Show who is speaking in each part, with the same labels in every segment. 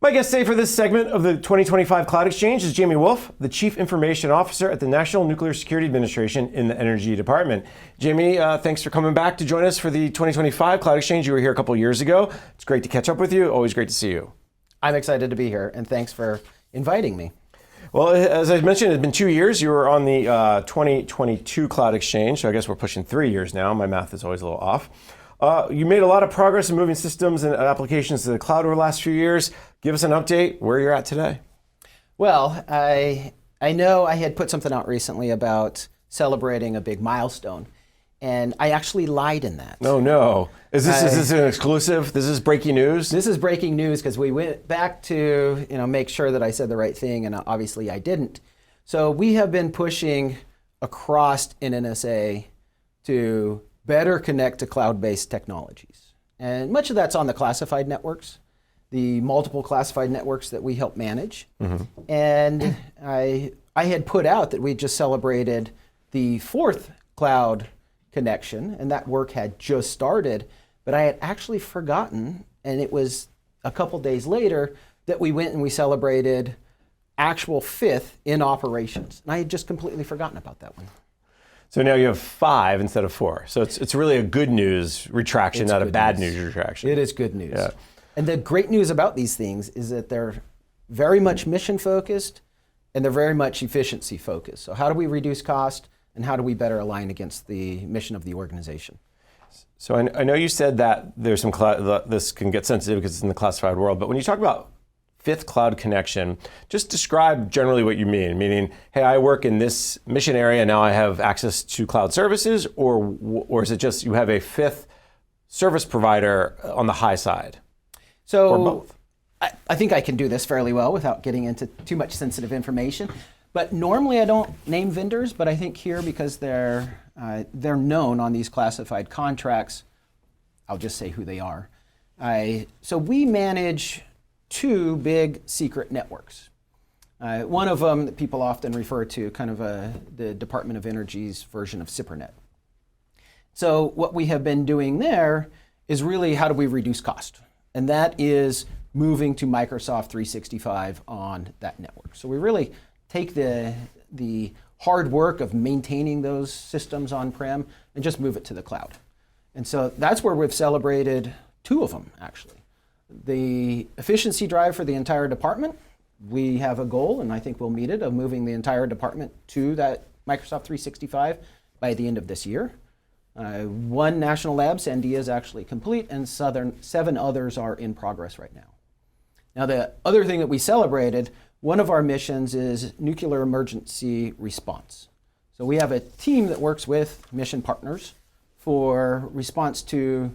Speaker 1: My guest today for this segment of the 2025 Cloud Exchange is Jamie Wolff, the Chief Information Officer at the National Nuclear Security Administration in the Energy Department. Jamie, thanks for coming back to join us for the 2025 Cloud Exchange. You were here a couple years ago. It's great to catch up with you. Always great to see you.
Speaker 2: I'm excited to be here, and thanks for inviting me.
Speaker 1: Well, as I mentioned, it's been 2 years. You were on the 2022 Cloud Exchange, so I guess we're pushing 3 years now. My math is always a little off. You made a lot of progress in moving systems and applications to the cloud over the last few years. Give us an update where you're at today.
Speaker 2: Well, I know I had put something out recently about celebrating a big milestone, and I actually lied in that.
Speaker 1: Oh no. Is this an exclusive? This is breaking news?
Speaker 2: This is breaking news because we went back to make sure that I said the right thing, and obviously I didn't. So we have been pushing across NNSA to better connect to cloud-based technologies. And much of that's on the classified networks, the multiple classified networks that we help manage. Mm-hmm. And I had put out that we just celebrated the 4th cloud connection, and that work had just started, but I had actually forgotten, and it was a couple days later that we went and we celebrated actual 5th in operations. And I had just completely forgotten about that one.
Speaker 1: So now you have 5 instead of 4. So it's really a good news retraction, not a bad news retraction.
Speaker 2: It is good news.
Speaker 1: Yeah.
Speaker 2: And the great news about these things is that they're very much mission focused and they're very much efficiency focused. So how do we reduce cost and how do we better align against the mission of the organization?
Speaker 1: So I know you said that there's some this can get sensitive because it's in the classified world, but when you talk about 5th cloud connection, just describe generally what you mean. Meaning, hey, I work in this mission area, now I have access to cloud services, or is it just you have a 5th service provider on the high side?
Speaker 2: So
Speaker 1: or both?
Speaker 2: I think I can do this fairly well without getting into too much sensitive information. But normally I don't name vendors, but I think here because they're known on these classified contracts, I'll just say who they are. So we manage 2 big secret networks. One of them that people often refer to, kind of the Department of Energy's version of SIPRNet. So what we have been doing there is really how do we reduce cost? And that is moving to Microsoft 365 on that network. So we really take the hard work of maintaining those systems on-prem and just move it to the cloud. And so that's where we've celebrated 2 of them, actually. The efficiency drive for the entire department, we have a goal, and I think we'll meet it, of moving the entire department to that Microsoft 365 by the end of this year. 1 national lab, Sandia, is actually complete, and 7 others are in progress right now. Now, the other thing that we celebrated, one of our missions is nuclear emergency response. So we have a team that works with mission partners for response to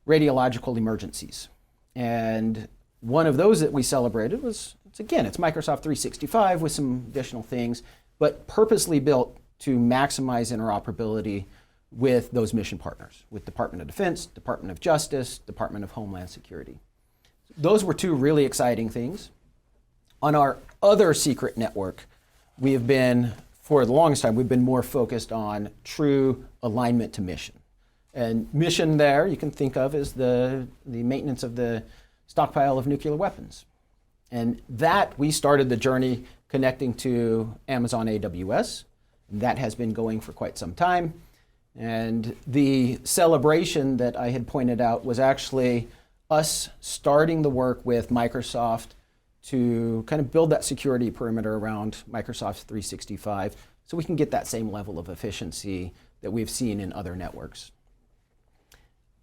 Speaker 2: radiological emergencies. And one of those that we celebrated was, it's Microsoft 365 with some additional things, but purposely built to maximize interoperability with those mission partners, with Department of Defense, Department of Justice, Department of Homeland Security. Those were 2 really exciting things. On our other secret network, we have been, for the longest time, we've been more focused on true alignment to mission. And mission there you can think of as the maintenance of the stockpile of nuclear weapons. And that, we started the journey connecting to Amazon AWS. And that has been going for quite some time. And the celebration that I had pointed out was actually us starting the work with Microsoft to kind of build that security perimeter around Microsoft 365 so we can get that same level of efficiency that we've seen in other networks.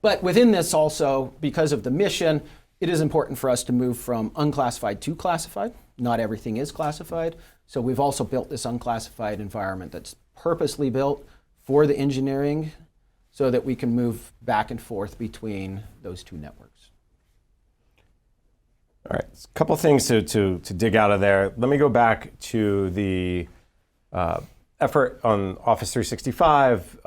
Speaker 2: But within this also, because of the mission, it is important for us to move from unclassified to classified. Not everything is classified. So we've also built this unclassified environment that's purposely built for the engineering so that we can move back and forth between those 2 networks.
Speaker 1: All right, a couple things to dig out of there. Let me go back to the effort on Office 365.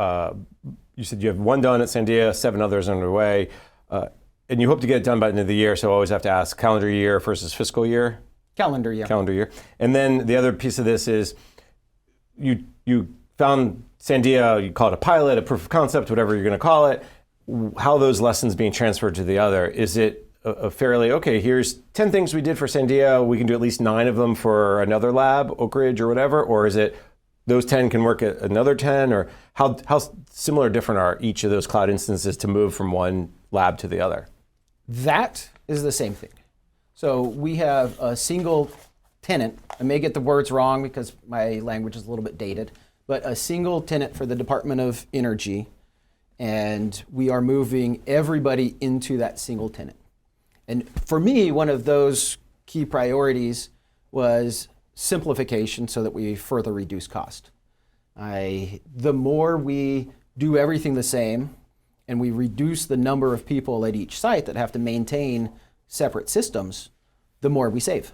Speaker 1: You said you have 1 done at Sandia, 7 others underway, and you hope to get it done by the end of the year, so I always have to ask calendar year versus fiscal year?
Speaker 2: Calendar year.
Speaker 1: Calendar year. And then the other piece of this is you found Sandia, you call it a pilot, a proof of concept, whatever you're going to call it. How those lessons being transferred to the other? Is it a fairly, okay, here's 10 things we did for Sandia, we can do at least 9 of them for another lab, Oak Ridge or whatever, or is it those 10 can work at another 10, or how similar or different are each of those cloud instances to move from one lab to the other?
Speaker 2: That is the same thing. So we have a single tenant. I may get the words wrong because my language is a little bit dated, but a single tenant for the Department of Energy, and we are moving everybody into that single tenant. And for me, one of those key priorities was simplification so that we further reduce cost. The more we do everything the same and we reduce the number of people at each site that have to maintain separate systems, the more we save.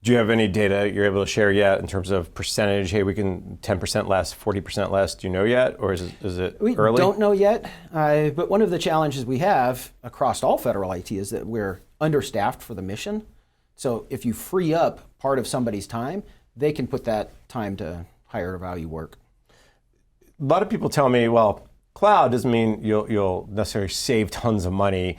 Speaker 1: Do you have any data you're able to share yet in terms of percentage? Hey, we can 10% less, 40% less. Do you know yet, or is it
Speaker 2: we
Speaker 1: early?
Speaker 2: We don't know yet, but one of the challenges we have across all federal IT is that we're understaffed for the mission. So if you free up part of somebody's time, they can put that time to higher value work.
Speaker 1: A lot of people tell me, well, cloud doesn't mean you'll necessarily save tons of money.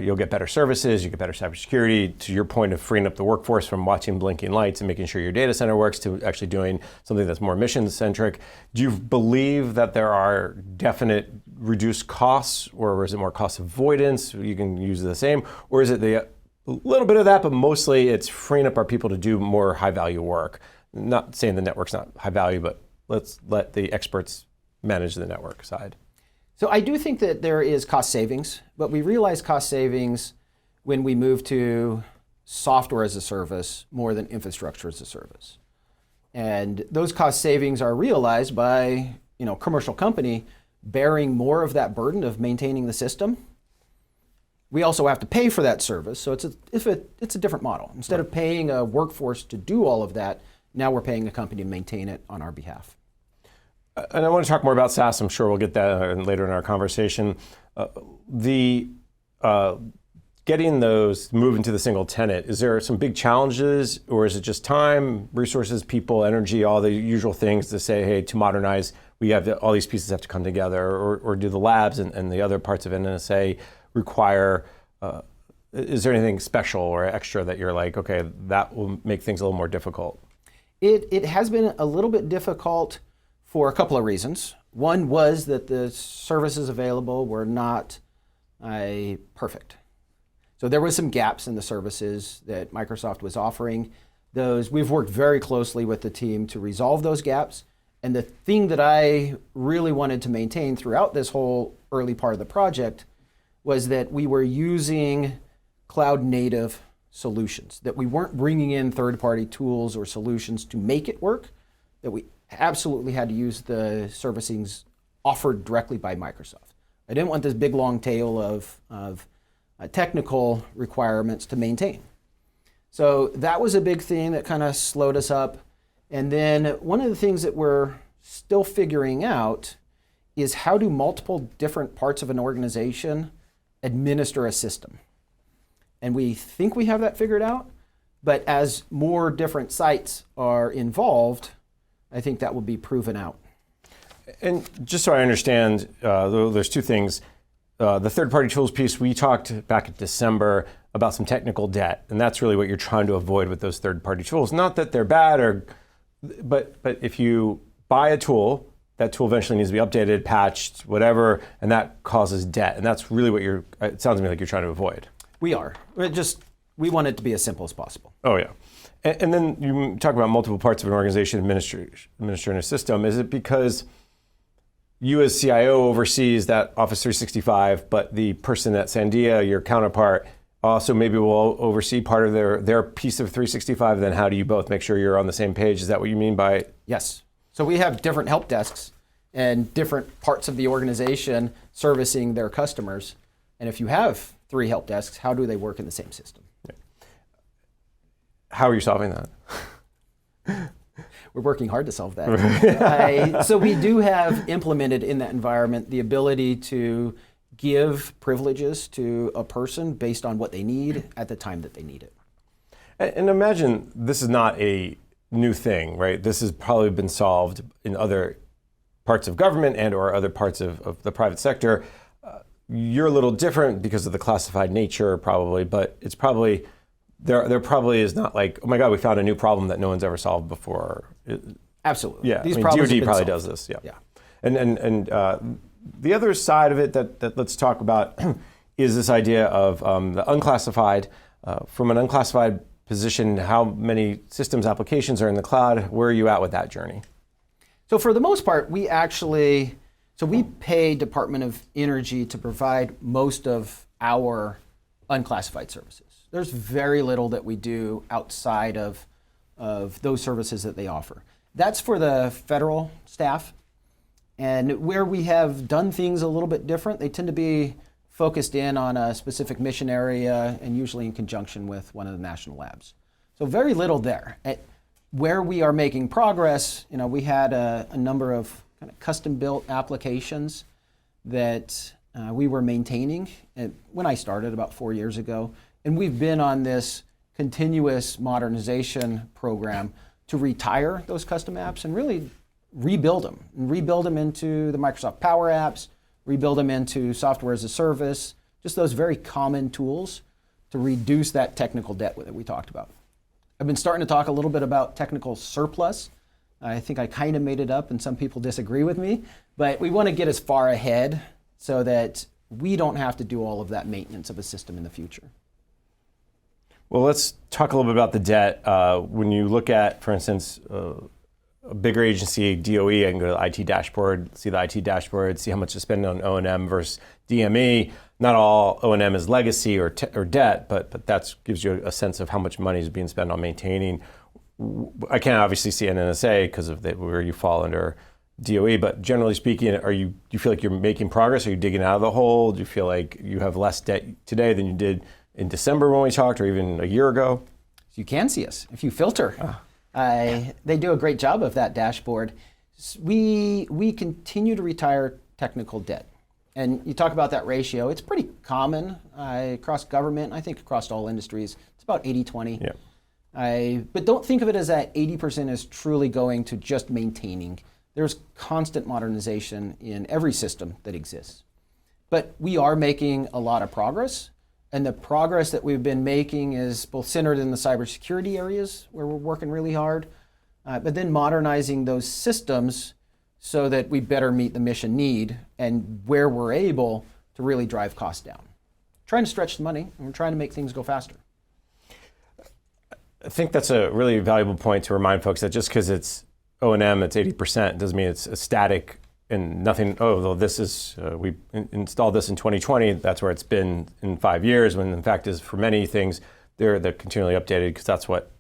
Speaker 1: You'll get better services, you get better cybersecurity, to your point of freeing up the workforce from watching blinking lights and making sure your data center works to actually doing something that's more mission-centric. Do you believe that there are definite reduced costs, or is it more cost avoidance? You can use the same, or is it a little bit of that, but mostly it's freeing up our people to do more high-value work? Not saying the network's not high value, but let's let the experts manage the network side.
Speaker 2: So I do think that there is cost savings, but we realize cost savings when we move to software as a service more than infrastructure as a service. And those cost savings are realized by, commercial company bearing more of that burden of maintaining the system. We also have to pay for that service, so it's a different model. Instead of paying a workforce to do all of that, now we're paying a company to maintain it on our behalf.
Speaker 1: And I want to talk more about SaaS. I'm sure we'll get that later in our conversation. Getting those move into the single tenant, is there some big challenges, or is it just time, resources, people, energy, all the usual things to say, hey, to modernize, we have all these pieces have to come together, or do the labs and the other parts of NNSA require, is there anything special or extra that you're like, okay, that will make things a little more difficult?
Speaker 2: It has been a little bit difficult for a couple of reasons. One was that the services available were not perfect. So there was some gaps in the services that Microsoft was offering. We've worked very closely with the team to resolve those gaps. And the thing that I really wanted to maintain throughout this whole early part of the project was that we were using cloud native solutions, that we weren't bringing in third-party tools or solutions to make it work, that we absolutely had to use the servicings offered directly by Microsoft. I didn't want this big long tail of technical requirements to maintain. So that was a big thing that kind of slowed us up. And then one of the things that we're still figuring out is how do multiple different parts of an organization administer a system. And we think we have that figured out, but as more different sites are involved, I think that will be proven out.
Speaker 1: And just so I understand, there's two things. The third-party tools piece, we talked back in December about some technical debt, and that's really what you're trying to avoid with those third-party tools. Not that they're bad, but if you buy a tool, that tool eventually needs to be updated, patched, whatever, and that causes debt. And that's really what it sounds to me like you're trying to avoid.
Speaker 2: We are. We want it to be as simple as possible.
Speaker 1: Oh, yeah. And then you talk about multiple parts of an organization administering a system. Is it because you as CIO oversees that Office 365, but the person at Sandia, your counterpart, also maybe will oversee part of their piece of 365? Then how do you both make sure you're on the same page? Is that what you mean by?
Speaker 2: Yes. So we have different help desks and different parts of the organization servicing their customers. And if you have 3 help desks, how do they work in the same system?
Speaker 1: Yeah. How are you solving that?
Speaker 2: We're working hard to solve that. So we do have implemented in that environment the ability to give privileges to a person based on what they need at the time that they need it.
Speaker 1: And imagine this is not a new thing, right? This has probably been solved in other parts of government and or other parts of the private sector. you're a little different because of the classified nature, probably, but it's probably there probably is not like, oh my God, we found a new problem that no one's ever solved before.
Speaker 2: Absolutely.
Speaker 1: Yeah,
Speaker 2: These
Speaker 1: I mean,
Speaker 2: problems have
Speaker 1: DoD
Speaker 2: been
Speaker 1: probably
Speaker 2: solved.
Speaker 1: does this. Yeah.
Speaker 2: Yeah.
Speaker 1: And the other side of it that let's talk about is this idea of the unclassified. From an unclassified position, how many systems applications are in the cloud? Where are you at with that journey?
Speaker 2: So for the most part, we pay Department of Energy to provide most of our unclassified services. There's very little that we do outside of those services that they offer. That's for the federal staff. And where we have done things a little bit different, they tend to be focused in on a specific mission area and usually in conjunction with one of the national labs. So very little there. Where we are making progress, we had a number of kind of custom-built applications that we were maintaining when I started about 4 years ago. And we've been on this continuous modernization program to retire those custom apps and really rebuild them into the Microsoft Power Apps, rebuild them into software as a service, just those very common tools to reduce that technical debt that we talked about. I've been starting to talk a little bit about technical surplus. I think I kind of made it up and some people disagree with me, but we want to get as far ahead so that we don't have to do all of that maintenance of a system in the future.
Speaker 1: Well, let's talk a little bit about the debt. When you look at, for instance, a bigger agency, DOE, I can go to the IT dashboard, see the IT dashboard, see how much to spend on O&M versus DME. Not all O&M is legacy or debt, but that gives you a sense of how much money is being spent on maintaining. I can't obviously see NNSA because of where you fall under DOE, but generally speaking, do you feel like you're making progress? Are you digging out of the hole? Do you feel like you have less debt today than you did in December when we talked, or even a year ago?
Speaker 2: You can see us if you filter. They do a great job of that dashboard. We continue to retire technical debt. And you talk about that ratio, it's pretty common across government, I think across all industries. It's about 80-20.
Speaker 1: Yeah.
Speaker 2: But don't think of it as that 80% is truly going to just maintaining. There's constant modernization in every system that exists. But we are making a lot of progress. And the progress that we've been making is both centered in the cybersecurity areas where we're working really hard, but then modernizing those systems so that we better meet the mission need and where we're able to really drive costs down. Trying to stretch the money, and we're trying to make things go faster.
Speaker 1: I think that's a really valuable point to remind folks that just because it's O&M, it's 80%, doesn't mean it's a static and nothing, well, this is, we installed this in 2020, that's where it's been in 5 years, when in fact is for many things, they're continually updated because that's what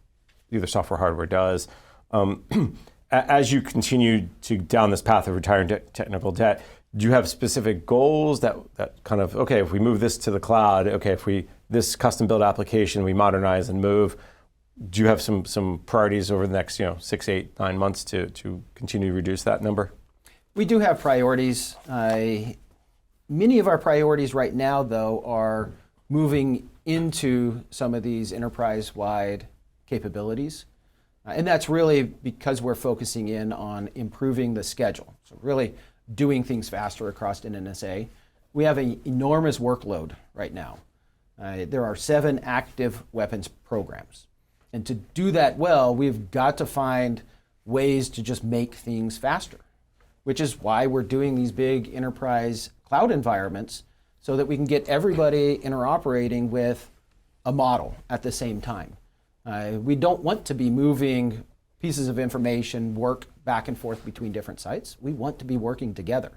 Speaker 1: either software or hardware does. As you continue down this path of retiring technical debt, do you have specific goals that kind of, okay, if we move this to the cloud, okay, this custom built application, we modernize and move, do you have some priorities over the next 6, 8, 9 months to continue to reduce that number?
Speaker 2: We do have priorities. Many of our priorities right now, though, are moving into some of these enterprise-wide capabilities. And that's really because we're focusing in on improving the schedule. So really doing things faster across NNSA. We have an enormous workload right now. There are 7 active weapons programs. And to do that well, we've got to find ways to just make things faster, which is why we're doing these big enterprise cloud environments so that we can get everybody interoperating with a model at the same time. We don't want to be moving pieces of information, work back and forth between different sites. We want to be working together.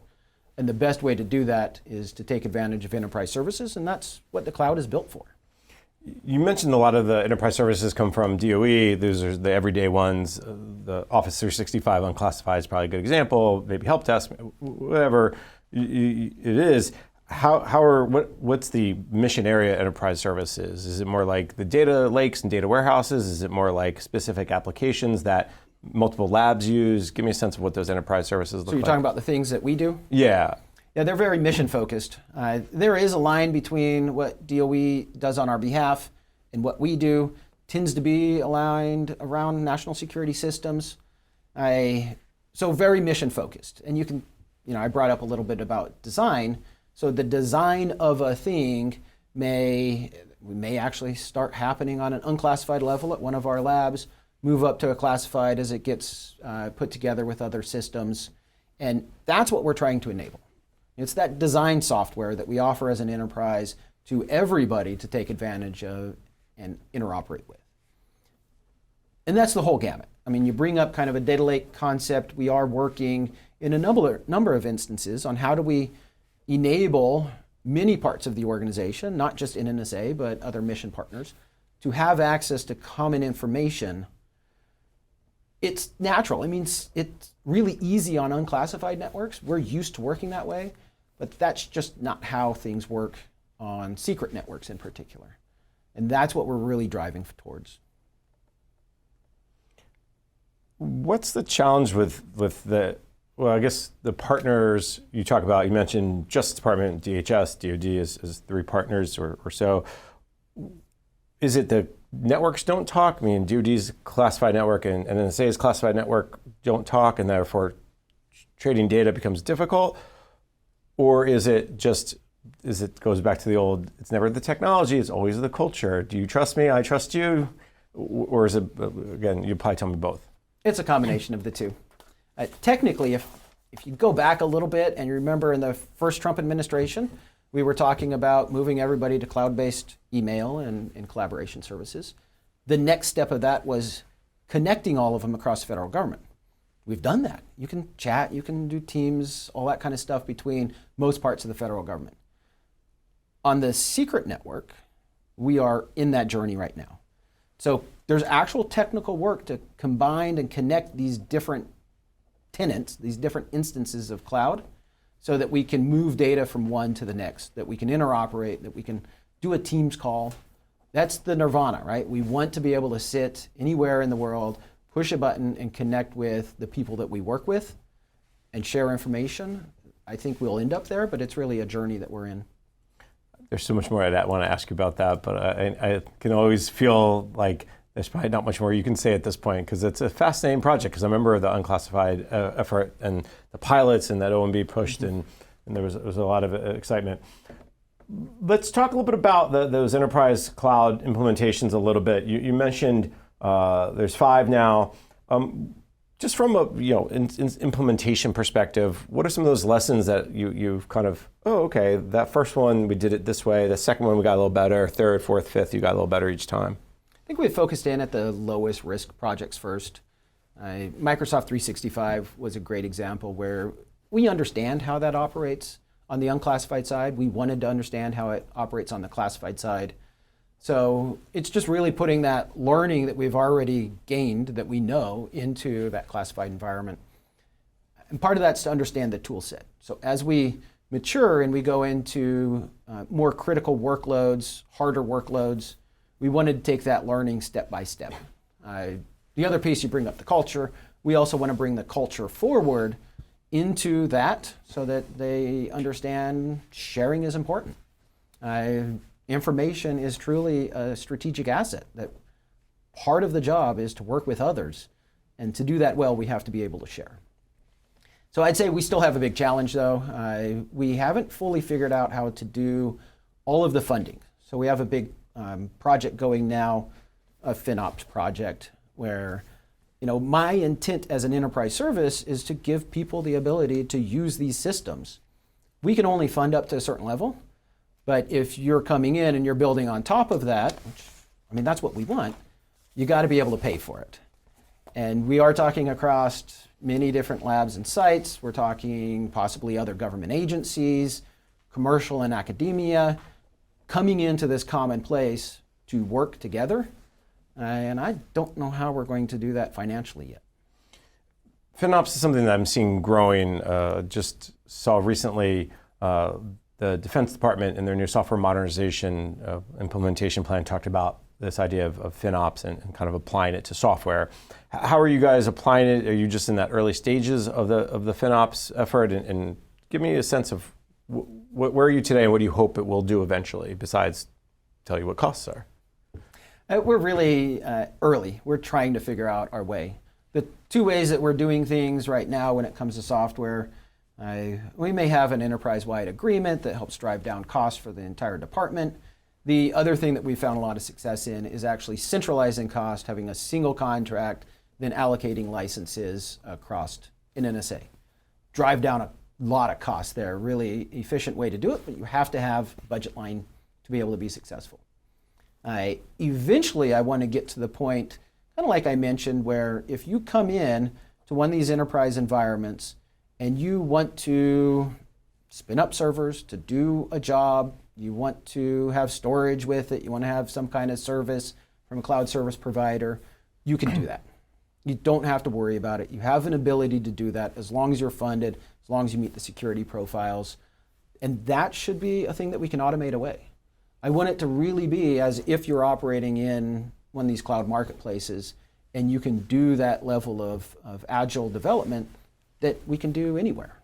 Speaker 2: And the best way to do that is to take advantage of enterprise services, and that's what the cloud is built for.
Speaker 1: You mentioned a lot of the enterprise services come from DOE. Those are the everyday ones. The Office 365 unclassified is probably a good example. Maybe help desk, whatever it is. What's the mission area enterprise services? Is it more like the data lakes and data warehouses? Is it more like specific applications that multiple labs use? Give me a sense of what those enterprise services look like.
Speaker 2: So you're talking about the things that we do?
Speaker 1: Yeah.
Speaker 2: Yeah, they're very mission focused. There is a line between what DOE does on our behalf and what we do. Tends to be aligned around national security systems. So very mission focused. And you can, I brought up a little bit about design. So the design of a thing may actually start happening on an unclassified level at one of our labs, move up to a classified as it gets put together with other systems. And that's what we're trying to enable. It's that design software that we offer as an enterprise to everybody to take advantage of and interoperate with. And that's the whole gamut. I mean, you bring up kind of a data lake concept. We are working in a number of instances on how do we enable many parts of the organization, not just NNSA, but other mission partners, to have access to common information. It's natural. I mean, it's really easy on unclassified networks. We're used to working that way, but that's just not how things work on secret networks in particular. And that's what we're really driving towards.
Speaker 1: What's the challenge with the, well, I guess the partners you talk about, you mentioned Justice Department, DHS, DOD is 3 partners or so. Is it the networks don't talk? I mean, DOD's classified network and NNSA's classified network don't talk, and therefore trading data becomes difficult? Or is it just, goes back to the old, it's never the technology, it's always the culture. Do you trust me? I trust you? Or is it, again, you probably tell me both.
Speaker 2: It's a combination of the two. Technically, if you go back a little bit and you remember in the first Trump administration, we were talking about moving everybody to cloud-based email and collaboration services. The next step of that was connecting all of them across the federal government. We've done that. You can chat, you can do Teams, all that kind of stuff between most parts of the federal government. On the secret network, we are in that journey right now. So there's actual technical work to combine and connect these different tenants, these different instances of cloud, so that we can move data from one to the next, that we can interoperate, that we can do a Teams call. That's the nirvana, right? We want to be able to sit anywhere in the world, push a button, and connect with the people that we work with and share information. I think we'll end up there, but it's really a journey that we're in.
Speaker 1: There's so much more I want to ask you about that, but I can always feel like there's probably not much more you can say at this point, because it's a fascinating project, because I remember the unclassified effort and the pilots and that OMB pushed, and there was a lot of excitement. Let's talk a little bit about those enterprise cloud implementations a little bit. You mentioned there's 5 now. Just from a implementation perspective, what are some of those lessons that you've kind of, oh, okay, that first one we did it this way, the second one we got a little better, third, fourth, fifth, you got a little better each time?
Speaker 2: I think we focused in at the lowest risk projects first. Microsoft 365 was a great example where we understand how that operates on the unclassified side. We wanted to understand how it operates on the classified side. So it's just really putting that learning that we've already gained, that we know, into that classified environment. And part of that's to understand the tool set. So as we mature and we go into more critical workloads, harder workloads, we wanted to take that learning step by step. The other piece, you bring up the culture. We also want to bring the culture forward into that so that they understand sharing is important. Information is truly a strategic asset, that part of the job is to work with others. And to do that well, we have to be able to share. So I'd say we still have a big challenge, though. We haven't fully figured out how to do all of the funding. So we have a big project going now, a FinOps project, where my intent as an enterprise service is to give people the ability to use these systems. We can only fund up to a certain level, but if you're coming in and you're building on top of that, which, that's what we want, you got to be able to pay for it. And we are talking across many different labs and sites. We're talking possibly other government agencies, commercial and academia, coming into this common place to work together. And I don't know how we're going to do that financially yet.
Speaker 1: FinOps is something that I'm seeing growing. Just saw recently the Defense Department in their new software modernization implementation plan talked about this idea of FinOps and kind of applying it to software. How are you guys applying it? Are you just in that early stages of the FinOps effort? And give me a sense of where are you today and what do you hope it will do eventually, besides tell you what costs are?
Speaker 2: We're really early. We're trying to figure out our way. The 2 ways that we're doing things right now when it comes to software, We may have an enterprise-wide agreement that helps drive down costs for the entire department. The other thing that we found a lot of success in is actually centralizing cost, having a single contract, then allocating licenses across NNSA. Drive down a lot of costs there. Really efficient way to do it, but you have to have a budget line to be able to be successful. Eventually, I want to get to the point, kind of like I mentioned, where if you come in to one of these enterprise environments and you want to spin up servers to do a job, you want to have storage with it, you want to have some kind of service from a cloud service provider, you can do that. You don't have to worry about it. You have an ability to do that as long as you're funded, as long as you meet the security profiles. And that should be a thing that we can automate away. I want it to really be as if you're operating in one of these cloud marketplaces and you can do that level of agile development that we can do anywhere.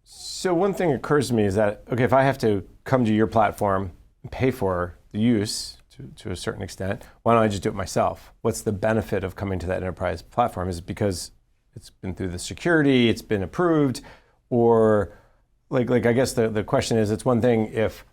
Speaker 1: So one thing occurs to me is that, okay, if I have to come to your platform and pay for the use to a certain extent, why don't I just do it myself? What's the benefit of coming to that enterprise platform? Is it because it's been through the security, it's been approved, or like I guess the question is, it's one thing if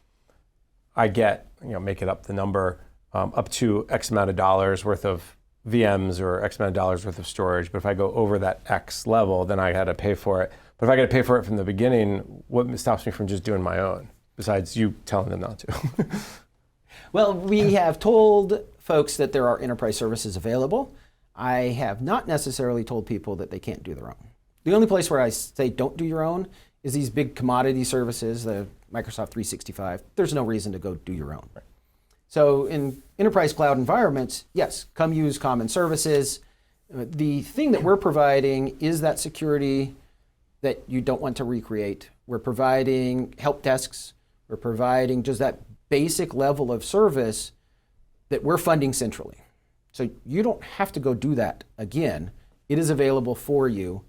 Speaker 1: I get, make it up the number, up to X amount of dollars worth of VMs or X amount of dollars worth of storage, but if I go over that X level, then I got to pay for it. But if I got to pay for it from the beginning, what stops me from just doing my own, besides you telling them not to?
Speaker 2: Well, we have told folks that there are enterprise services available. I have not necessarily told people that they can't do their own. The only place where I say don't do your own is these big commodity services, the Microsoft 365. There's no reason to go do your own. Right. So in enterprise cloud environments, yes, come use common services. The thing that we're providing is that security that you don't want to recreate. We're providing help desks. We're providing just that basic level of service that we're funding centrally. So you don't have to go do that again. It is available for you.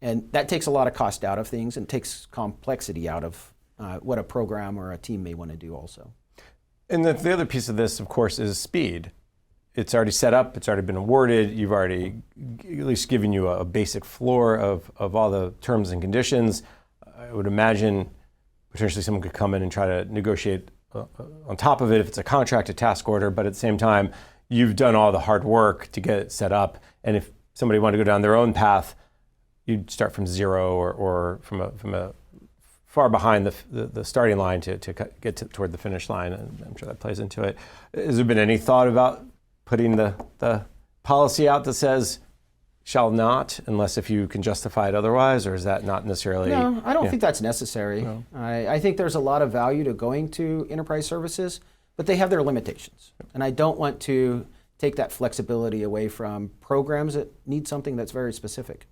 Speaker 2: And that takes a lot of cost out of things and takes complexity out of what a program or a team may want to do also.
Speaker 1: And the other piece of this, of course, is speed. It's already set up, it's already been awarded, you've already at least given you a basic floor of all the terms and conditions. I would imagine potentially someone could come in and try to negotiate on top of it if it's a contract, a task order, but at the same time, you've done all the hard work to get it set up. And if somebody wanted to go down their own path, you'd start from zero or from a far behind the starting line to get toward the finish line, and I'm sure that plays into it. Has there been any thought about putting the policy out that says shall not, unless if you can justify it otherwise, or is that not necessarily?
Speaker 2: No, I don't think that's necessary. No. I think there's a lot of value to going to enterprise services, but they have their limitations. And I don't want to take that flexibility away from programs that need something that's very specific.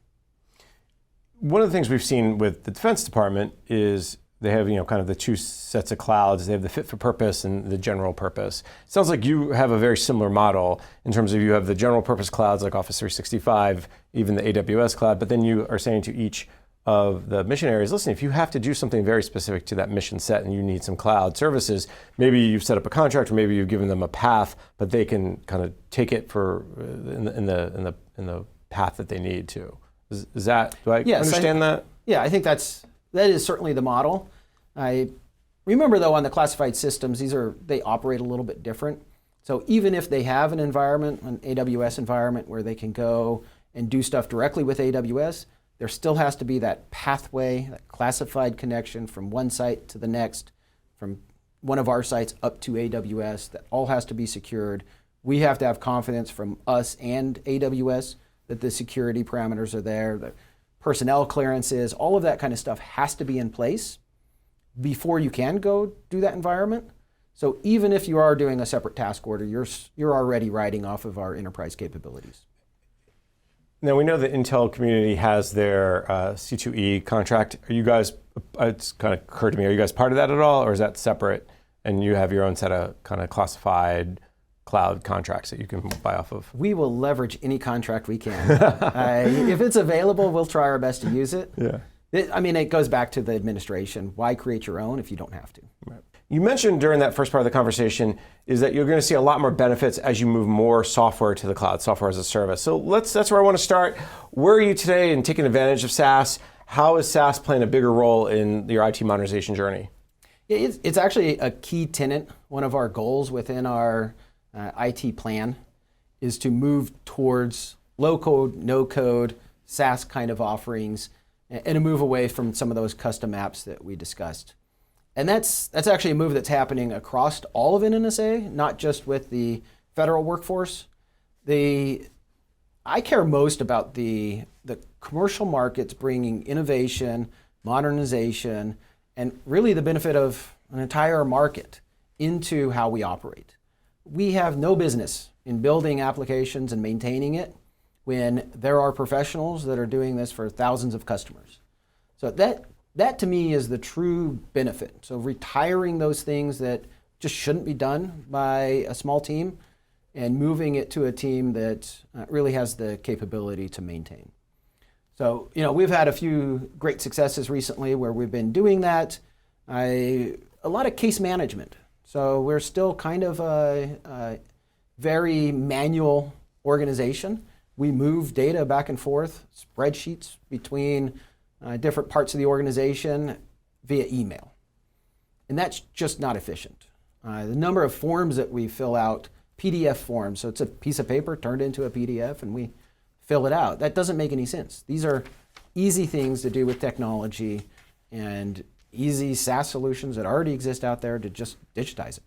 Speaker 1: One of the things we've seen with the Defense Department is they have, kind of the two sets of clouds. They have the fit for purpose and the general purpose. It sounds like you have a very similar model in terms of you have the general purpose clouds like Office 365, even the AWS cloud, but then you are saying to each of the mission areas, listen, if you have to do something very specific to that mission set and you need some cloud services, maybe you've set up a contract or maybe you've given them a path, but they can kind of take it for in the path that they need to. Is that, do I understand that?
Speaker 2: Yeah, I think that is certainly the model. I remember though on the classified systems, they operate a little bit different. So even if they have an environment, an AWS environment where they can go and do stuff directly with AWS, there still has to be that pathway, that classified connection from one site to the next, from one of our sites up to AWS. That all has to be secured. We have to have confidence from us and AWS that the security parameters are there, the personnel clearances, all of that kind of stuff has to be in place before you can go do that environment. So even if you are doing a separate task order, you're already riding off of our enterprise capabilities.
Speaker 1: Now we know the Intel community has their C2E contract. Are you guys, it's kind of occurred to me, are you guys part of that at all, or is that separate and you have your own set of kind of classified cloud contracts that you can buy off of?
Speaker 2: We will leverage any contract we can. If it's available, we'll try our best to use it.
Speaker 1: Yeah.
Speaker 2: It goes back to the administration. Why create your own if you don't have to?
Speaker 1: Right. You mentioned during that first part of the conversation is that you're going to see a lot more benefits as you move more software to the cloud, software as a service. So that's where I want to start. Where are you today in taking advantage of SaaS? How is SaaS playing a bigger role in your IT modernization journey?
Speaker 2: It's actually a key tenet. One of our goals within our IT plan is to move towards low code, no code, SaaS kind of offerings, and a move away from some of those custom apps that we discussed. And that's actually a move that's happening across all of NNSA, not just with the federal workforce. I care most about the commercial markets bringing innovation, modernization, and really the benefit of an entire market into how we operate. We have no business in building applications and maintaining it when there are professionals that are doing this for thousands of customers. So that to me is the true benefit. So retiring those things that just shouldn't be done by a small team and moving it to a team that really has the capability to maintain. So, we've had a few great successes recently where we've been doing that. A lot of case management. So we're still kind of a very manual organization. We move data back and forth, spreadsheets between different parts of the organization via email. And that's just not efficient. The number of forms that we fill out, PDF forms, so it's a piece of paper turned into a PDF and we fill it out. That doesn't make any sense. These are easy things to do with technology and easy SaaS solutions that already exist out there to just digitize it.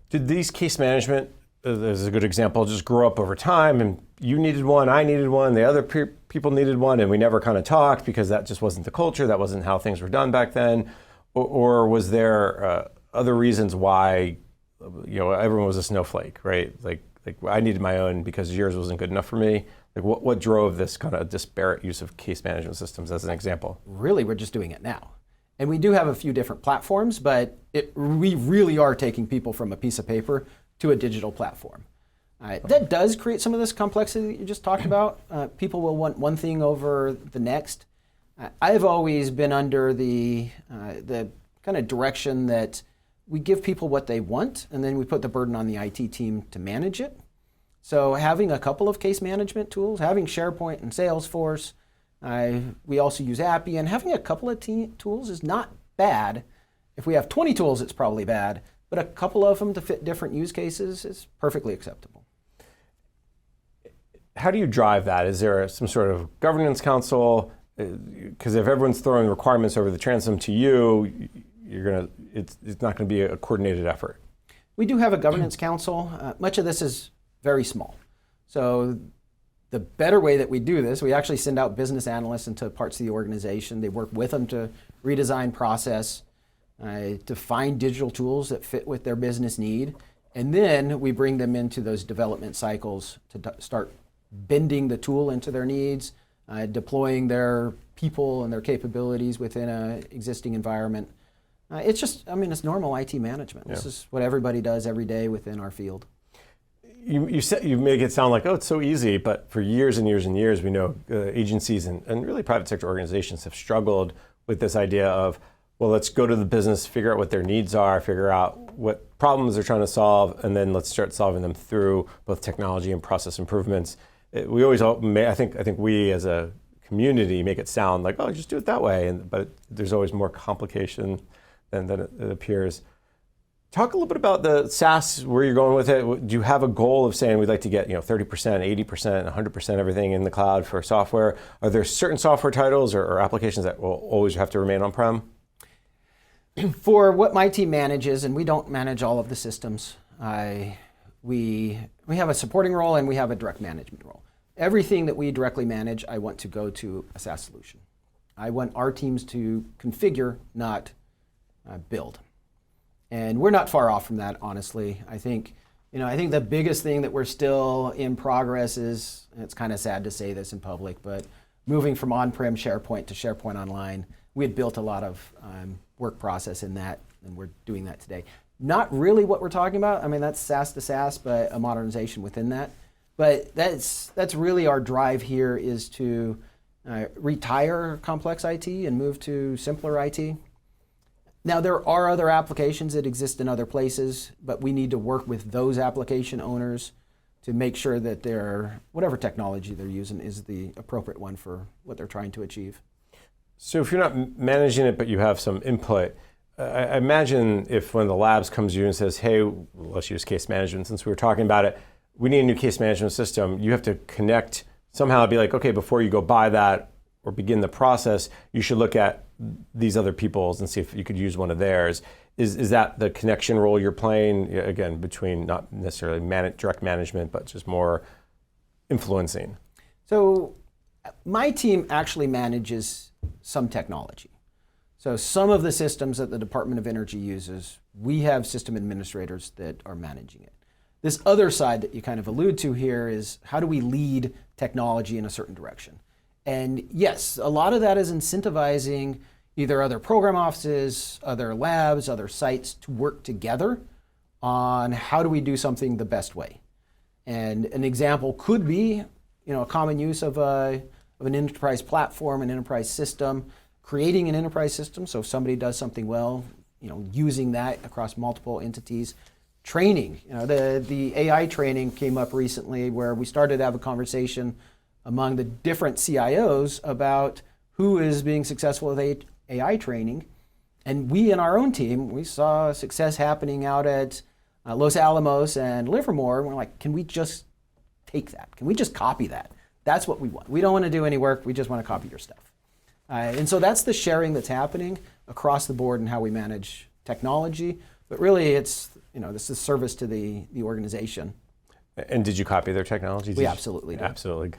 Speaker 1: Did these case management, as a good example, just grow up over time and you needed one, I needed one, the other people needed one, and we never kind of talked because that just wasn't the culture, that wasn't how things were done back then? Or was there other reasons why everyone was a snowflake, right? Like I needed my own because yours wasn't good enough for me. Like what drove this kind of disparate use of case management systems as an example?
Speaker 2: Really, we're just doing it now. And we do have a few different platforms, but we really are taking people from a piece of paper to a digital platform. That does create some of this complexity that you just talked about. People will want one thing over the next. I've always been under the kind of direction that we give people what they want, and then we put the burden on the IT team to manage it. So having a couple of case management tools, having SharePoint and Salesforce, we also use Appian. Having a couple of tools is not bad. If we have 20 tools, it's probably bad, but a couple of them to fit different use cases is perfectly acceptable.
Speaker 1: How do you drive that? Is there some sort of governance council? Because if everyone's throwing requirements over the transom to you, it's not going to be a coordinated effort.
Speaker 2: We do have a governance council. Much of this is very small. So the better way that we do this, we actually send out business analysts into parts of the organization. They work with them to redesign process, to find digital tools that fit with their business need. And then we bring them into those development cycles to start bending the tool into their needs, deploying their people and their capabilities within an existing environment. It's normal IT management.
Speaker 1: Yeah.
Speaker 2: This is what everybody does every day within our field.
Speaker 1: You make it sound like, it's so easy, but for years and years and years, we know agencies and really private sector organizations have struggled with this idea of, well, let's go to the business, figure out what their needs are, figure out what problems they're trying to solve, and then let's start solving them through both technology and process improvements. We always, I think we as a community make it sound like, just do it that way, but there's always more complication than it appears. Talk a little bit about the SaaS, where you're going with it. Do you have a goal of saying we'd like to get 30%, 80%, 100% everything in the cloud for software? Are there certain software titles or applications that will always have to remain on-prem?
Speaker 2: For what my team manages, and we don't manage all of the systems, we have a supporting role and we have a direct management role. Everything that we directly manage, I want to go to a SaaS solution. I want our teams to configure, not build. And we're not far off from that, honestly. I think the biggest thing that we're still in progress is, and it's kind of sad to say this in public, but moving from on-prem SharePoint to SharePoint Online. We had built a lot of work process in that, and we're doing that today. Not really what we're talking about. That's SaaS to SaaS, but a modernization within that. But that's really our drive here, is to retire complex IT and move to simpler IT. Now, there are other applications that exist in other places, but we need to work with those application owners to make sure that whatever technology they're using is the appropriate one for what they're trying to achieve.
Speaker 1: So if you're not managing it, but you have some input, I imagine if one of the labs comes to you and says, hey, let's use case management since we were talking about it, we need a new case management system, you have to connect somehow, be like, okay, before you go buy that or begin the process, you should look at these other people's and see if you could use one of theirs. Is that the connection role you're playing, again, between not necessarily direct management, but just more influencing?
Speaker 2: So my team actually manages some technology. So some of the systems that the Department of Energy uses, we have system administrators that are managing it. This other side that you kind of allude to here is how do we lead technology in a certain direction? And yes, a lot of that is incentivizing either other program offices, other labs, other sites to work together on how do we do something the best way. And an example could be, a common use of an enterprise platform, an enterprise system, creating an enterprise system. So if somebody does something well, using that across multiple entities. Training, the AI training came up recently where we started to have a conversation among the different CIOs about who is being successful with AI training. And we in our own team, we saw success happening out at Los Alamos and Livermore. And we're like, can we just take that? Can we just copy that? That's what we want. We don't want to do any work. We just want to copy your stuff. And so that's the sharing that's happening across the board in how we manage technology. But really, it's this is service to the organization.
Speaker 1: And did you copy their technology?
Speaker 2: We absolutely did.
Speaker 1: Absolutely.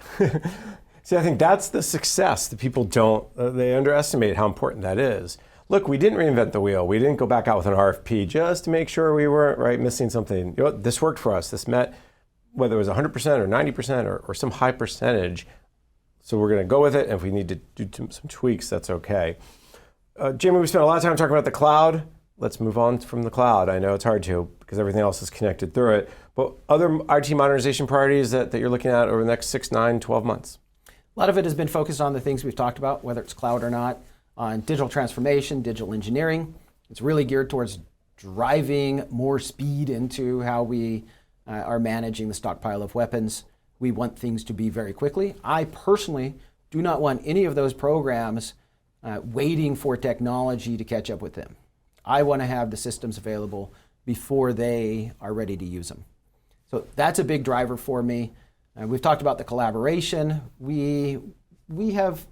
Speaker 1: See, I think that's the success that people don't, they underestimate how important that is. Look, we didn't reinvent the wheel. We didn't go back out with an RFP just to make sure we weren't missing something. This worked for us. This met, whether it was 100% or 90% or some high percentage. So we're going to go with it. And if we need to do some tweaks, that's okay. Jamie, we spent a lot of time talking about the cloud. Let's move on from the cloud. I know it's hard to because everything else is connected through it. But other IT modernization priorities that you're looking at over the next 6, 9, 12 months?
Speaker 2: A lot of it has been focused on the things we've talked about, whether it's cloud or not, on digital transformation, digital engineering. It's really geared towards driving more speed into how we are managing the stockpile of weapons. We want things to be very quickly. I personally do not want any of those programs waiting for technology to catch up with them. I want to have the systems available before they are ready to use them. So that's a big driver for me. We've talked about the collaboration. We have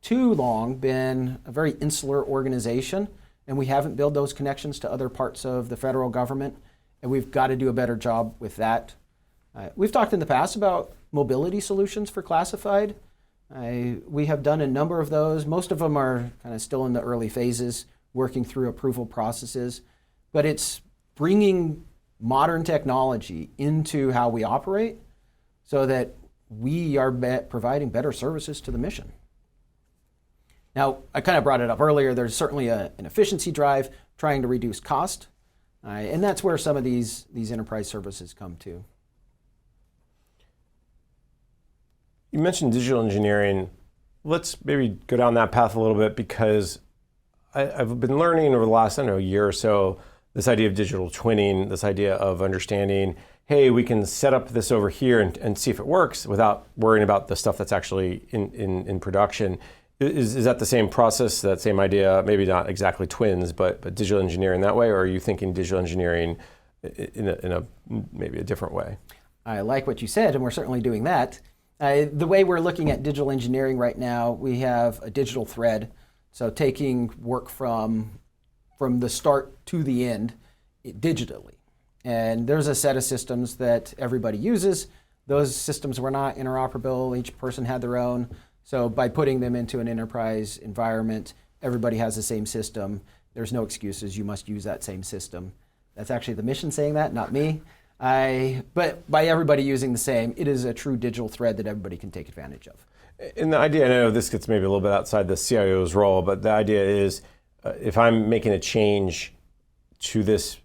Speaker 2: too long been a very insular organization, and we haven't built those connections to other parts of the federal government, and we've got to do a better job with that. We've talked in the past about mobility solutions for classified. We have done a number of those. Most of them are kind of still in the early phases, working through approval processes, but it's bringing modern technology into how we operate so that we are providing better services to the mission. Now, I kind of brought it up earlier, there's certainly an efficiency drive, trying to reduce cost, and that's where some of these enterprise services come to.
Speaker 1: You mentioned digital engineering. Let's maybe go down that path a little bit because I've been learning over the last, year or so, this idea of digital twinning, this idea of understanding, hey, we can set up this over here and see if it works without worrying about the stuff that's actually in production. Is that the same process, that same idea, maybe not exactly twins, but digital engineering that way, or are you thinking digital engineering in a maybe a different way?
Speaker 2: I like what you said, and we're certainly doing that. The way we're looking at digital engineering right now, we have a digital thread. So taking work from the start to the end digitally. And there's a set of systems that everybody uses. Those systems were not interoperable. Each person had their own. So by putting them into an enterprise environment, everybody has the same system. There's no excuses. You must use that same system. That's actually the mission saying that, not me. But by everybody using the same, it is a true digital thread that everybody can take advantage of.
Speaker 1: And the idea, I know this gets maybe a little bit outside the CIO's role, but the idea is if I'm making a change to this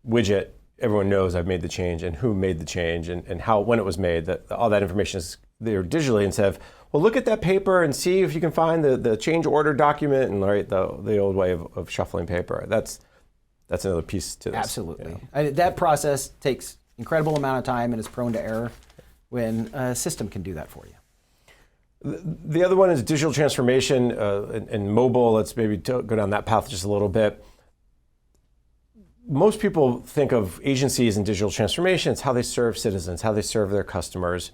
Speaker 1: widget, everyone knows I've made the change and who made the change and how, when it was made, that all that information is there digitally instead of, well, look at that paper and see if you can find the change order document and the old way of shuffling paper. That's another piece to this.
Speaker 2: Absolutely. That process takes incredible amount of time and is prone to error when a system can do that for you.
Speaker 1: The other one is digital transformation and mobile. Let's maybe go down that path just a little bit. Most people think of agencies and digital transformation. It's how they serve citizens, how they serve their customers.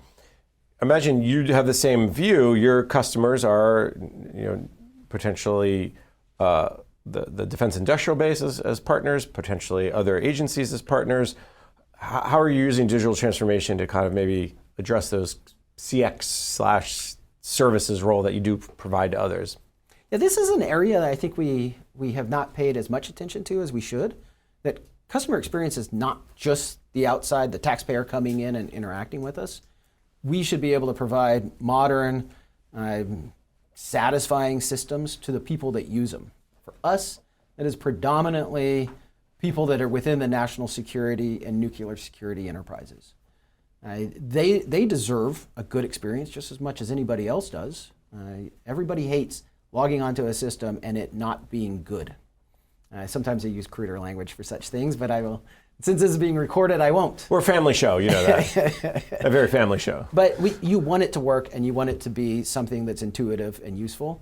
Speaker 1: Imagine you have the same view. Your customers are, potentially the defense industrial base as partners, potentially other agencies as partners. How are you using digital transformation to kind of maybe address those CX/services role that you do provide to others?
Speaker 2: Yeah, this is an area that I think we have not paid as much attention to as we should. That customer experience is not just the outside, the taxpayer coming in and interacting with us. We should be able to provide modern, satisfying systems to the people that use them. For us, that is predominantly people that are within the national security and nuclear security enterprises. They deserve a good experience just as much as anybody else does. Everybody hates logging onto a system and it not being good. Sometimes I use cruder language for such things, but I will, since this is being recorded, I won't.
Speaker 1: We're a family show, you know that. A very family show.
Speaker 2: But you want it to work and you want it to be something that's intuitive and useful.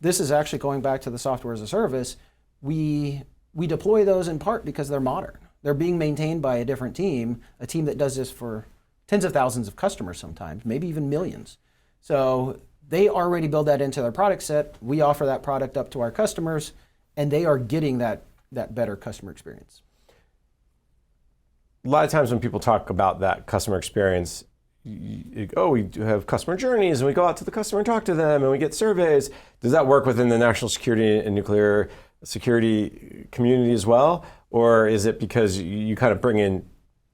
Speaker 2: This is actually going back to the software as a service. We deploy those in part because they're modern. They're being maintained by a different team, a team that does this for tens of thousands of customers sometimes, maybe even millions. So they already build that into their product set. We offer that product up to our customers, and they are getting that better customer experience.
Speaker 1: A lot of times when people talk about that customer experience, we do have customer journeys and we go out to the customer and talk to them and we get surveys. Does that work within the national security and nuclear security community as well? Or is it because you kind of bring in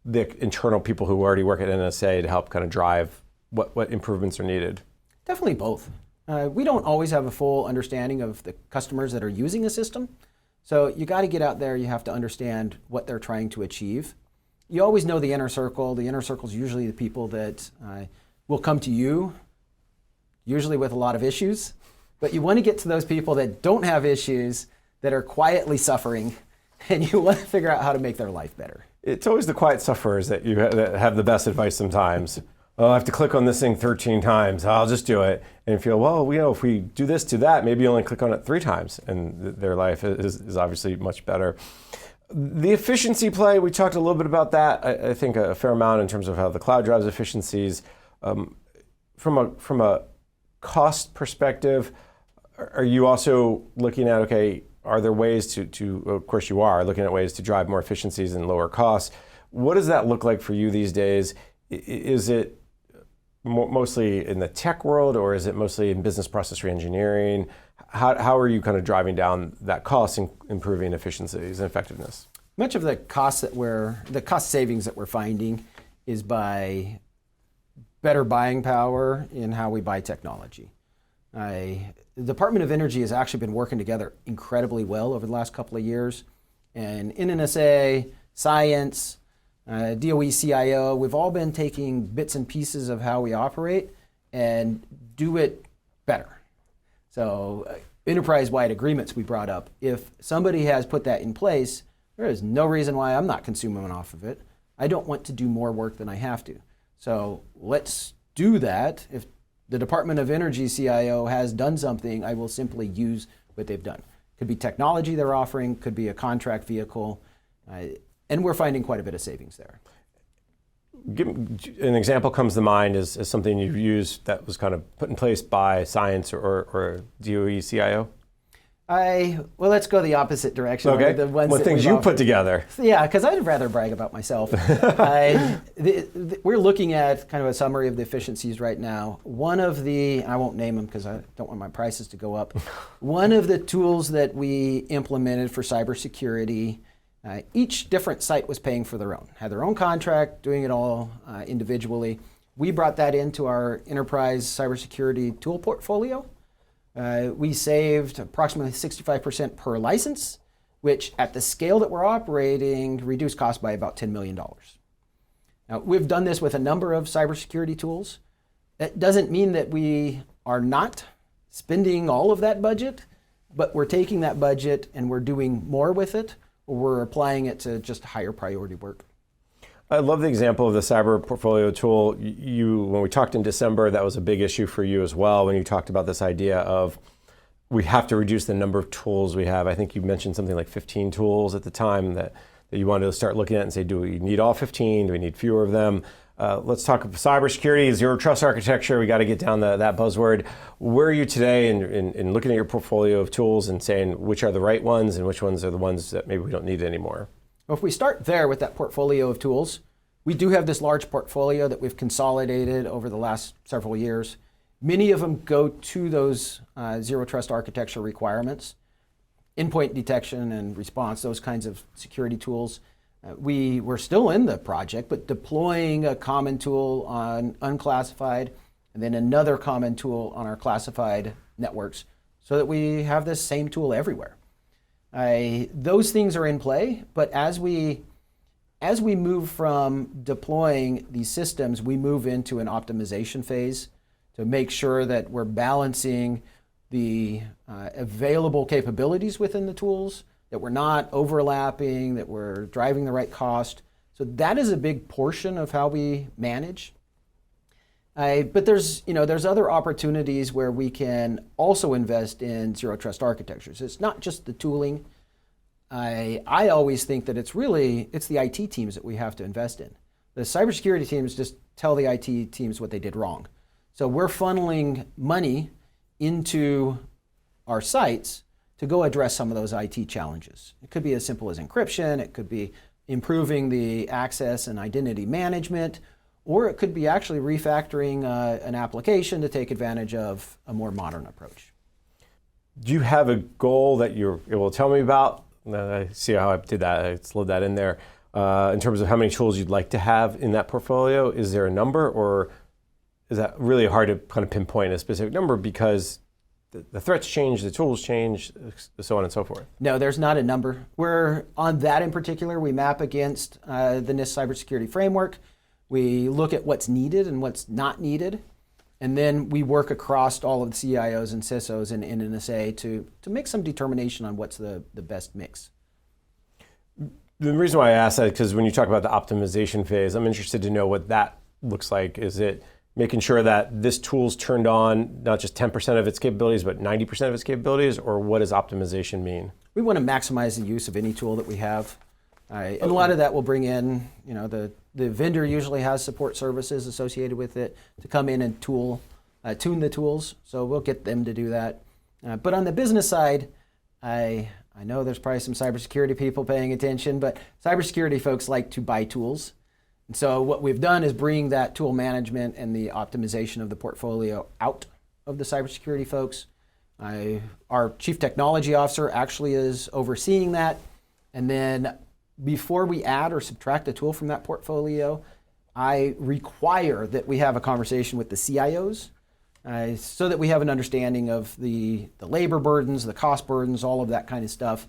Speaker 1: the internal people who already work at NNSA to help kind of drive what improvements are needed?
Speaker 2: Definitely both. We don't always have a full understanding of the customers that are using a system. So you got to get out there, you have to understand what they're trying to achieve. You always know the inner circle. The inner circle is usually the people that will come to you, usually with a lot of issues. But you want to get to those people that don't have issues, that are quietly suffering, and you want to figure out how to make their life better.
Speaker 1: It's always the quiet sufferers that that have the best advice sometimes. Oh, I have to click on this thing 13 times. I'll just do it. And you feel, well, if we do this to that, maybe you only click on it 3 times, and their life is obviously much better. The efficiency play, we talked a little bit about that. I think a fair amount in terms of how the cloud drives efficiencies. From a cost perspective, are you also looking at, are there ways to of course you are, looking at ways to drive more efficiencies and lower costs. What does that look like for you these days? Is it mostly in the tech world, or is it mostly in business process reengineering? How are you kind of driving down that cost and improving efficiencies and effectiveness?
Speaker 2: Much of the cost savings that we're finding is by better buying power in how we buy technology. The Department of Energy has actually been working together incredibly well over the last couple of years. And NNSA, science, DOE, CIO, we've all been taking bits and pieces of how we operate and do it better. So enterprise-wide agreements we brought up. If somebody has put that in place, there is no reason why I'm not consuming off of it. I don't want to do more work than I have to. So let's do that. If the Department of Energy CIO has done something, I will simply use what they've done. Could be technology they're offering, could be a contract vehicle, and we're finding quite a bit of savings there.
Speaker 1: An example comes to mind as something you've used that was kind of put in place by science or DOE CIO?
Speaker 2: Well, let's go the opposite direction.
Speaker 1: Okay.
Speaker 2: The ones
Speaker 1: what
Speaker 2: that
Speaker 1: things you put together?
Speaker 2: Yeah, because I'd rather brag about myself. We're looking at kind of a summary of the efficiencies right now. One of the, I won't name them because I don't want my prices to go up. One of the tools that we implemented for cybersecurity, each different site was paying for their own, had their own contract, doing it all individually. We brought that into our enterprise cybersecurity tool portfolio. We saved approximately 65% per license, which at the scale that we're operating reduced costs by about $10 million. Now, we've done this with a number of cybersecurity tools. That doesn't mean that we are not spending all of that budget, but we're taking that budget and we're doing more with it, or we're applying it to just higher priority work.
Speaker 1: I love the example of the cyber portfolio tool. When we talked in December, that was a big issue for you as well when you talked about this idea of we have to reduce the number of tools we have. I think you mentioned something like 15 tools at the time that you wanted to start looking at and say, do we need all 15? Do we need fewer of them? Let's talk cybersecurity, zero trust architecture. We got to get down that buzzword. Where are you today in looking at your portfolio of tools and saying which are the right ones and which ones are the ones that maybe we don't need anymore?
Speaker 2: Well, if we start there with that portfolio of tools, we do have this large portfolio that we've consolidated over the last several years. Many of them go to those zero trust architecture requirements, endpoint detection and response, those kinds of security tools. We're still in the project, but deploying a common tool on unclassified and then another common tool on our classified networks so that we have this same tool everywhere. Those things are in play, but as we move from deploying these systems, we move into an optimization phase to make sure that we're balancing the available capabilities within the tools, that we're not overlapping, that we're driving the right cost. So that is a big portion of how we manage. But there's other opportunities where we can also invest in zero trust architectures. It's not just the tooling. I always think that it's the IT teams that we have to invest in. The cybersecurity teams just tell the IT teams what they did wrong. So we're funneling money into our sites to go address some of those IT challenges. It could be as simple as encryption, it could be improving the access and identity management, or it could be actually refactoring an application to take advantage of a more modern approach.
Speaker 1: Do you have a goal that you're able to tell me about? I see how I did that, I slid that in there. In terms of how many tools you'd like to have in that portfolio, is there a number, or is that really hard to kind of pinpoint a specific number because the threats change, the tools change, so on and so forth?
Speaker 2: No, there's not a number. We're on that in particular. We map against the NIST cybersecurity framework. We look at what's needed and what's not needed. And then we work across all of the CIOs and CISOs and NNSA to make some determination on what's the best mix.
Speaker 1: The reason why I ask that is because when you talk about the optimization phase, I'm interested to know what that looks like. Is it making sure that this tool's turned on not just 10% of its capabilities, but 90% of its capabilities, or what does optimization mean?
Speaker 2: We want to maximize the use of any tool that we have. And a lot of that will bring in, the vendor usually has support services associated with it to come in and tune the tools. So we'll get them to do that. But on the business side, I know there's probably some cybersecurity people paying attention, but cybersecurity folks like to buy tools. And so what we've done is bring that tool management and the optimization of the portfolio out of the cybersecurity folks. Our chief technology officer actually is overseeing that. And then before we add or subtract a tool from that portfolio, I require that we have a conversation with the CIOs so that we have an understanding of the labor burdens, the cost burdens, all of that kind of stuff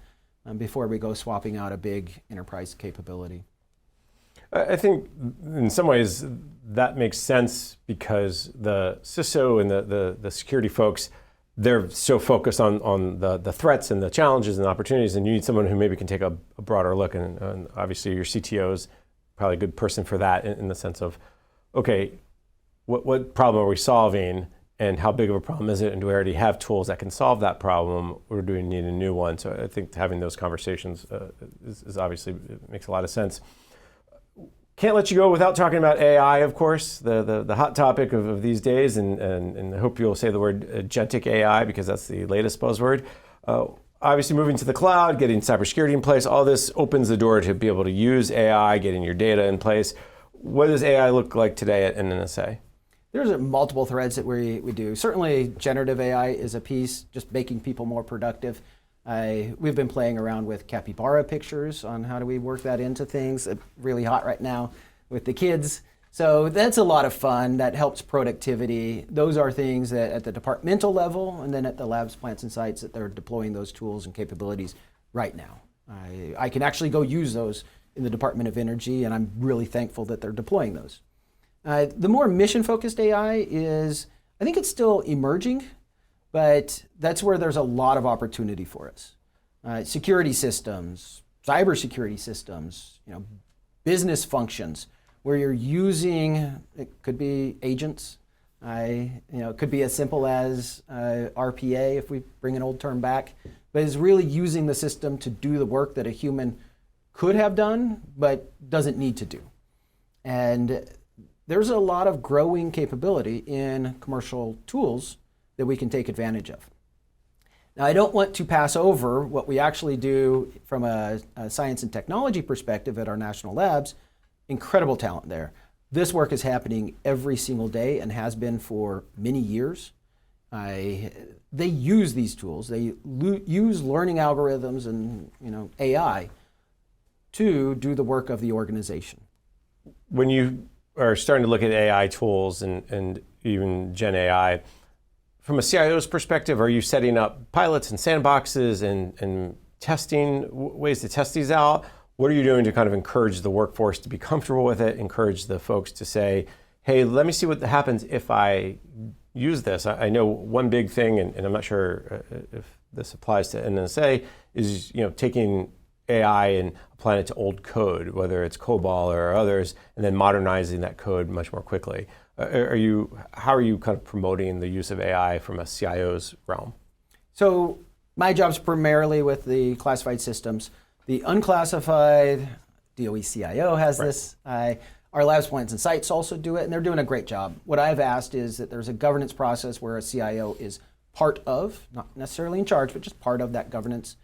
Speaker 2: before we go swapping out a big enterprise capability.
Speaker 1: I think in some ways that makes sense because the CISO and the security folks, they're so focused on the threats and the challenges and the opportunities, and you need someone who maybe can take a broader look. And obviously your CTO is probably a good person for that in the sense of, okay, what problem are we solving and how big of a problem is it? And do we already have tools that can solve that problem, or do we need a new one? So I think having those conversations is obviously, it makes a lot of sense. Can't let you go without talking about AI, of course, the hot topic of these days, and I hope you'll say the word agentic AI because that's the latest buzzword. Obviously moving to the cloud, getting cybersecurity in place, all this opens the door to be able to use AI, getting your data in place. What does AI look like today at NNSA?
Speaker 2: There's multiple threads that we do. Certainly generative AI is a piece, just making people more productive. We've been playing around with capybara pictures on how do we work that into things. It's really hot right now with the kids. So that's a lot of fun. That helps productivity. Those are things that at the departmental level and then at the labs, plants, and sites that they're deploying those tools and capabilities right now. I can actually go use those in the Department of Energy, and I'm really thankful that they're deploying those. The more mission-focused AI is, I think it's still emerging, but that's where there's a lot of opportunity for us. Security systems, cybersecurity systems, business functions where you're using, it could be agents, it could be as simple as RPA, if we bring an old term back, but is really using the system to do the work that a human could have done, but doesn't need to do. And there's a lot of growing capability in commercial tools that we can take advantage of. Now, I don't want to pass over what we actually do from a science and technology perspective at our national labs. Incredible talent there. This work is happening every single day and has been for many years. They use these tools. They use learning algorithms and AI to do the work of the organization.
Speaker 1: When you are starting to look at AI tools and even Gen AI, from a CIO's perspective, are you setting up pilots and sandboxes and testing ways to test these out? What are you doing to kind of encourage the workforce to be comfortable with it, encourage the folks to say, hey, let me see what happens if I use this? I know one big thing, and I'm not sure if this applies to NNSA, is taking AI and applying it to old code, whether it's COBOL or others, and then modernizing that code much more quickly. How are you kind of promoting the use of AI from a CIO's realm?
Speaker 2: So my job's primarily with the classified systems. The unclassified, DOE CIO has this. Our labs, plans, and sites also do it, and they're doing a great job. What I've asked is that there's a governance process where a CIO is part of, not necessarily in charge, but just part of that governance.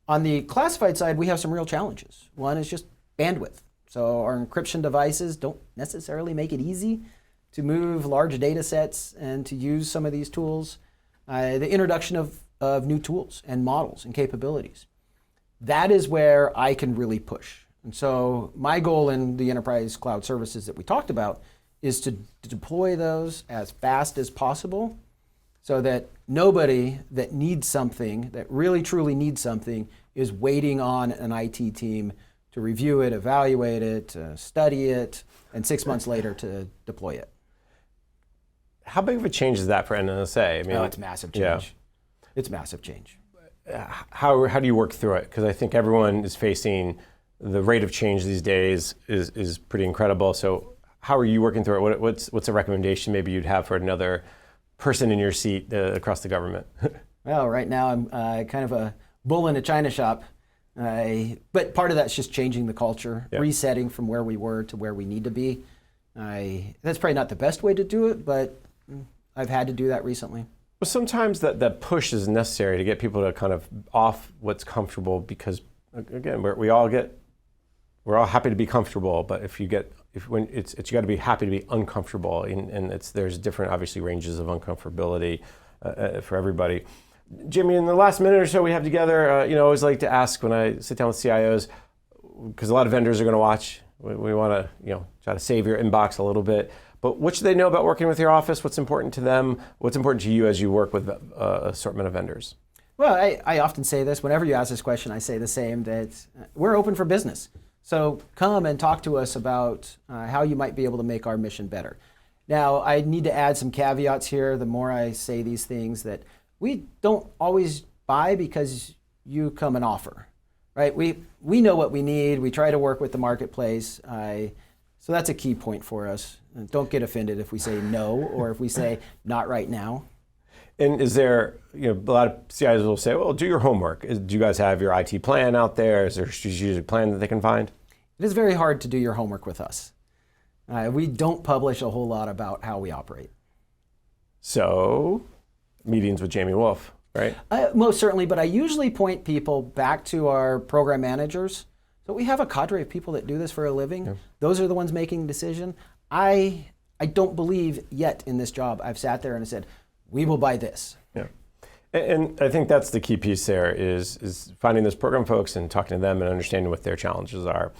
Speaker 2: On the classified side, we have some real challenges. One is just bandwidth. So our encryption devices don't necessarily make it easy to move large data sets and to use some of these tools. The introduction of new tools and models and capabilities. That is where I can really push. And so my goal in the enterprise cloud services that we talked about is to deploy those as fast as possible so that nobody that needs something, that really truly needs something, is waiting on an IT team to review it, evaluate it, study it, and 6 months later to deploy it.
Speaker 1: How big of a change is that for NNSA? I mean,
Speaker 2: it's massive change. Yeah. It's massive change.
Speaker 1: How do you work through it? Because I think everyone is facing the rate of change these days is pretty incredible. So how are you working through it? What's a recommendation maybe you'd have for another person in your seat across the government?
Speaker 2: Well, right now I'm kind of a bull in a china shop. But part of that's just changing the culture, resetting from where we were to where we need to be. That's probably not the best way to do it, but I've had to do that recently.
Speaker 1: Well, sometimes that push is necessary to get people to kind of off what's comfortable because, again, we're all happy to be comfortable, but you got to be happy to be uncomfortable, and there's different obviously ranges of uncomfortability for everybody. Jimmy, in the last minute or so we have together, I always like to ask when I sit down with CIOs, because a lot of vendors are going to watch. We want to try to save your inbox a little bit. But what should they know about working with your office? What's important to them? What's important to you as you work with an assortment of vendors?
Speaker 2: Well, I often say this. Whenever you ask this question, I say the same, that we're open for business. So come and talk to us about how you might be able to make our mission better. Now, I need to add some caveats here. The more I say these things, that we don't always buy because you come and offer, right? We know what we need. We try to work with the marketplace. So that's a key point for us. Don't get offended if we say no or if we say not right now.
Speaker 1: And is there, a lot of CIOs will say, well, do your homework. Do you guys have your IT plan out there? Is there a strategic plan that they can find?
Speaker 2: It is very hard to do your homework with us. We don't publish a whole lot about how we operate.
Speaker 1: So, meetings with Jamie Wolff, right?
Speaker 2: Most certainly, but I usually point people back to our program managers. So we have a cadre of people that do this for a living. Yeah. Those are the ones making the decision. I don't believe yet in this job I've sat there and said, we will buy this.
Speaker 1: Yeah. And I think that's the key piece there is finding those program folks and talking to them and understanding what their challenges are.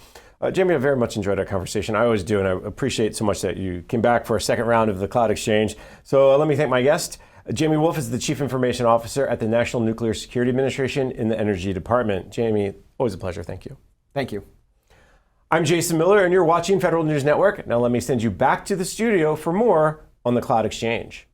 Speaker 1: Jamie, I very much enjoyed our conversation. I always do, and I appreciate so much that you came back for a second round of the Cloud Exchange. So let me thank my guest. Jamie Wolff is the Chief Information Officer at the National Nuclear Security Administration in the Energy Department. Jamie, always a pleasure. Thank you.
Speaker 2: Thank you.
Speaker 1: I'm Jason Miller, and you're watching Federal News Network. Now let me send you back to the studio for more on the Cloud Exchange.